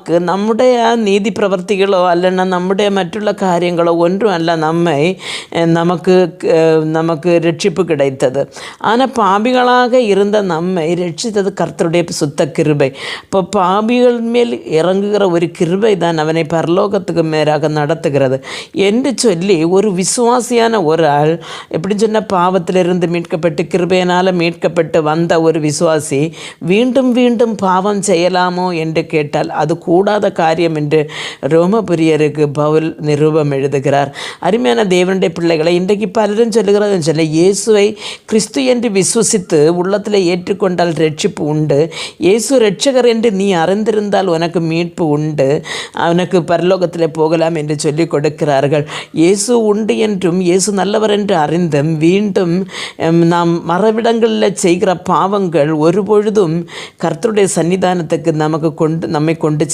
நமக்கு நம்முடைய நீதி பிரവർത്തിகளோ அல்லனா நம்முடைய மറ്റുள்ள காரியங்களோ ஒன்றும் அல்ல நமக்கு ரட்சிப்பு கிடைத்தது. ஆனால் பாபிகளாக இருந்த நம்மை ரட்சித்தது கர்த்தருடைய சுத்த கிருபை. இப்போ பாபிகள் மேல் இறங்குகிற ஒரு கிருபை தான் அவனை பரலோகத்துக்கு மேலாக நடத்துகிறது என்று சொல்லி ஒரு விசுவாசியான ஒரு ஆள் எப்படி சொன்ன பாவத்திலிருந்து மீட்கப்பட்டு கிருபையினால் மீட்கப்பட்டு வந்த ஒரு விசுவாசி மீண்டும் மீண்டும் பாவம் செய்யலாமோ என்று கேட்டால் அது கூடாத காரியம் என்று ரோமபுரியருக்கு பவுல் நிருபம் எழுதுகிறார். அருமையான தேவனுடைய பிள்ளைகளை, இன்றைக்கு பலரும் சொல்லுகிறதுன்னு சொல்ல இயேசுவை கிறிஸ்து என்று விசுவசித்து உள்ளத்தில் ஏற்றுக்கொண்டால் ரட்சிப்பு உண்டு, இயேசு ரட்சகர் என்று நீ அறிந்திருந்தால் உனக்கு மீட்பு உண்டு, அவனுக்கு பரலோகத்தில் போகலாம் என்று சொல்லி கொடுக்கிறார்கள். இயேசு உண்டு என்றும் இயேசு நல்லவர் என்று அறிந்தும் மீண்டும் நாம் மறைவிடங்களில் செய்கிற பாவங்கள் ஒருபொழுதும் கர்த்தருடைய சன்னிதானத்துக்கு நம்மை கொண்டு